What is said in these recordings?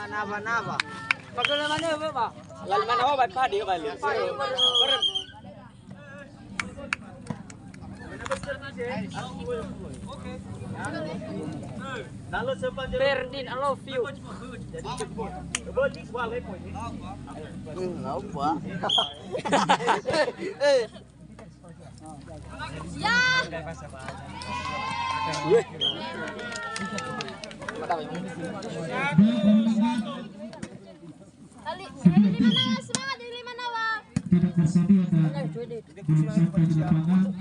Nava. Pagkala mana ba? Lalman ako ba't pa di ka bali? Ferdin, I love you. Apa? Ya. Semangat di 5 nawa. Tidak bersedia dan belum sampai di lapangan,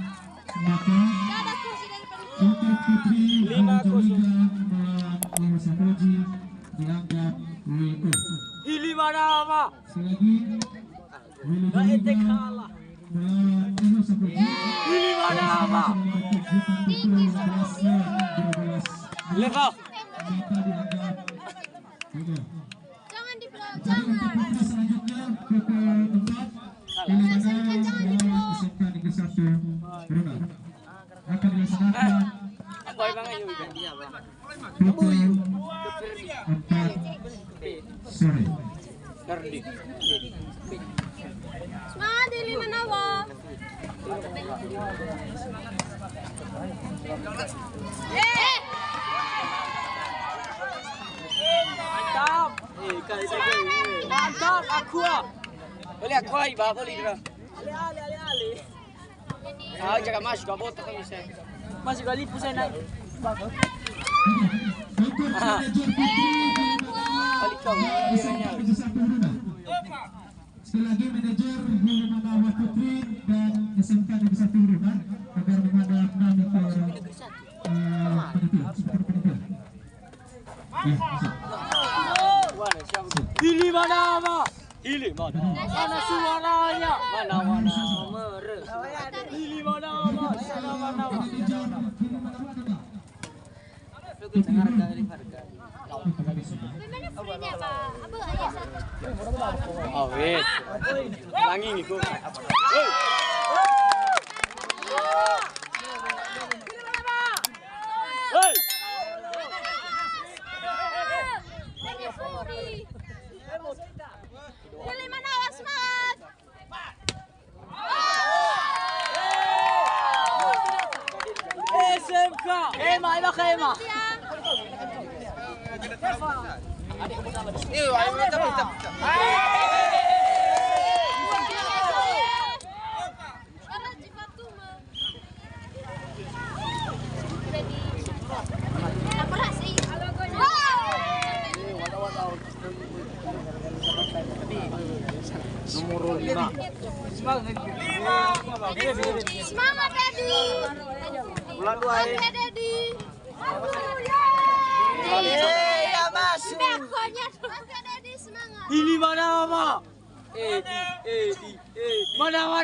maka Ada kursi dari untuk Putri Raja melawan Sakoji diangkat WO. Hili mana apa? Selagi Willy Doliga melawan Eno Sakoji. Hili mana apa? Leva. Maka diangkat WO. Jangan di Jadi untuk jangan. Putri selanjutnya pukul 4 melawan SMK Negeri 1 Brunei. Akan dilaksanakan Apa yang bang ayo? pukul 4 sore. Ferdin. Semangat di 5 nawa. Mantap. Mantap aku. Boleh aku iba boleh dira. Ali. Ah jaga masuk ka boto kami sa. Masih kali pusai naik. Untuk manajer Balik ka. SMK Negeri 1 Brunei. Sekali lagi manajer Willy Manawa Putri dan SMK Negeri 1 Brunei agar menghadap kami ke panitia, super panitia. Ya, masuk. Hili mana apa? Hili mana? Mana suaranya? Mana mere? Hili mana apa? Sana mana? Bagaimana free-nya, Pak? Apa aja satu? Oh wait. Langing iko. Hey. Ini free. Di 5 nawa semangat. SMK. Ema, Ema. Nomor 5. Semangat, Dedi. Bulan 2 ya. Dedi. Ya masuk. Bekonya semangat, Dedi, semangat. Hili mana apa? Edi. Mana apa?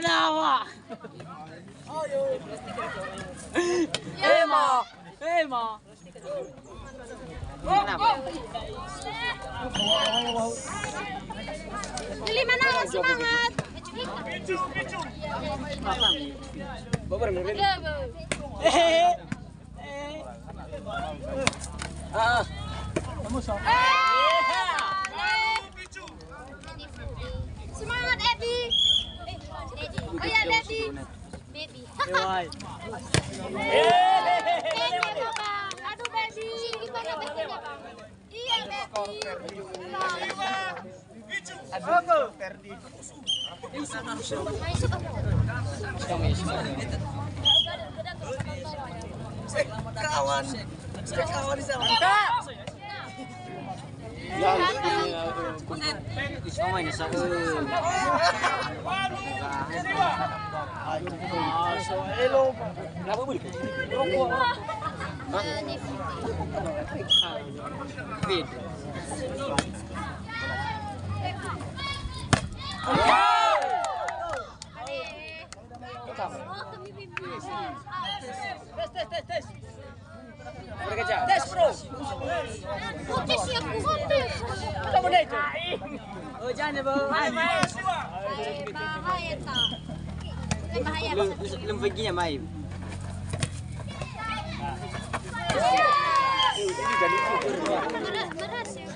Ema. Di 5 nawa semangat. Babar ngeri. Ya, Bu. Ah. Semangat, Edi. Oh ya, Dedi. Baby. Baby, Bang. Aduh, baby. Gimana babynya, Bang? Iya, baby. Apa? Ferdi. Masuk apa? Kawan di sana. Isma ini sa. Hello. Kenapa boleh? Bid. Tes. Mereka aja. Tes, bro. Kotes ya, kotes. Kamu dah itu. Oh jangan bang. Bahaya tak? Bahaya. Lem perginya mai. Meras ya.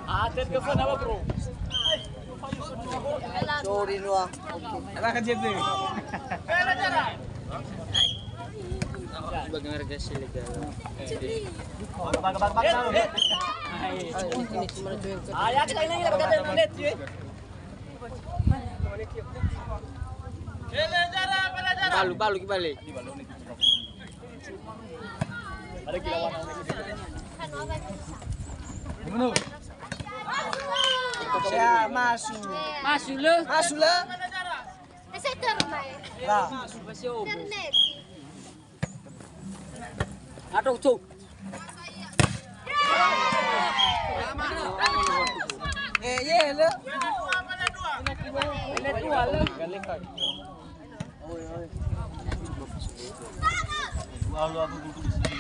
Aten ke phone apa bro? Sorry Noah. Anak kecil tu. Bagaimana guys legal? Ayah kita ini kita berkata menit je. Balu kibalik. Ada kilawan. Ya masuk. Masuk le. Masuk lah. Nasa termay. Lah. Internet. Aduh cuk. Ye le. Ini dua le. Lalu aku duduk di sini.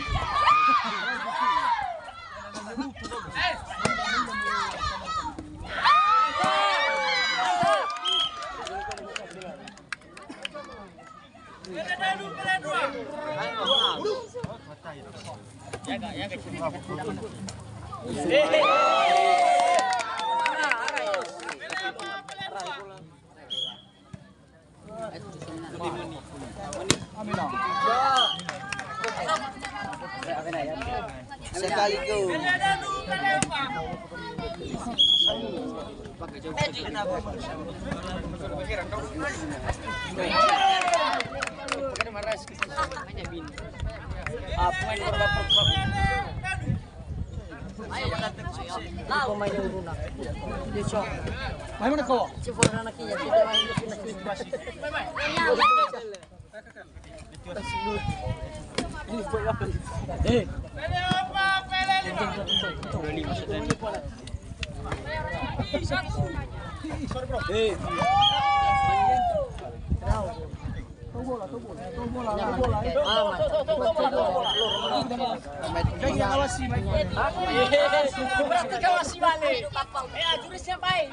Sekaligus. Main mana kau? Jangan awasi, Berarti kawasi balik. Jurusnya baik.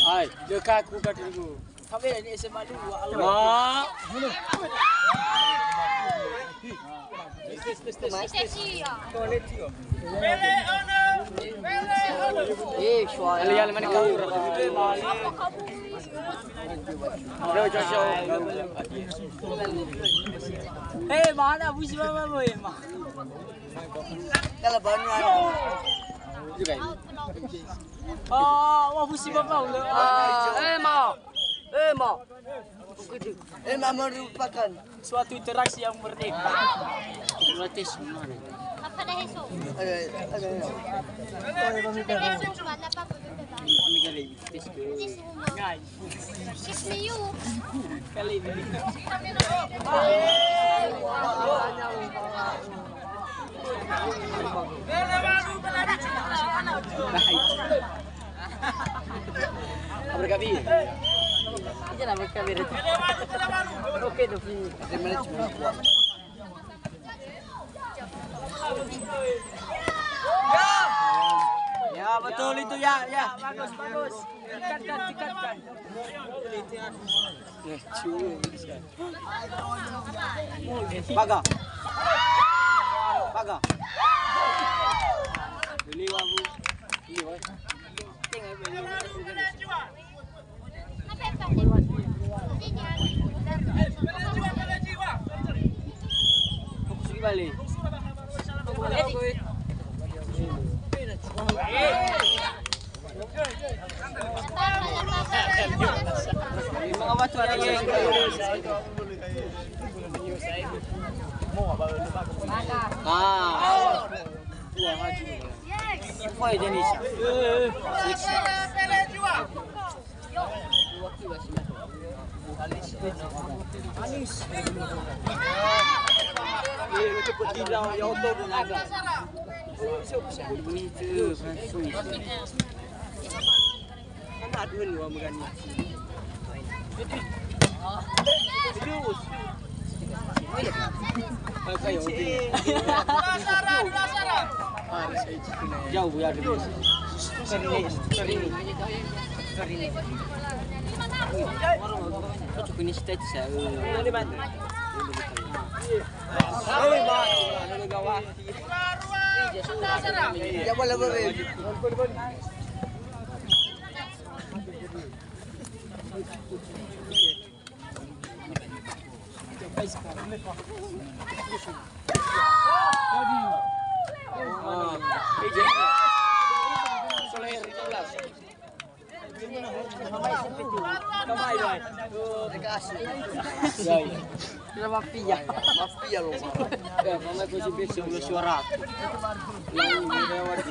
Hai, dekat aku kat dulu. Sampai ni SMA dulu. Allah. Alian mana kau? Mana puisi mama boy mah. Kalau banyak. Juga. Wah puisi mama ulah. Mak. Mama merupakan Suatu interaksi yang merdeka. Gratis mana? Apa dah esok? ada. Esok cuma apa pun tu dah. Kami kali gratis ke. Sis rumah. Guys, Sis you. kali ini. Apa kami? Jangan berkabir. Okey tu. Ya betul itu ya. Bagus. Tikatkan. Paga. Beli wabu. Ini wah. Tengok beli. Apa yang pakai? Ini Pergi balik. Memang apa tu ada yang Buah haji. Apa jenis? Anis. cepat hilang ya auto pun ada. Itu Francis. Kan ada ni orang berani. Terus. Saya okey. Jauh ya dia. Sorry ni. Kau cukup ni stage saya. Mana mana? Oi, mak. Nak gawat. Ya boleh boleh. Kamai boy. Kasih. Mafia. Mafia lo. Ya, mama tu si besok suara. Lain dia awak.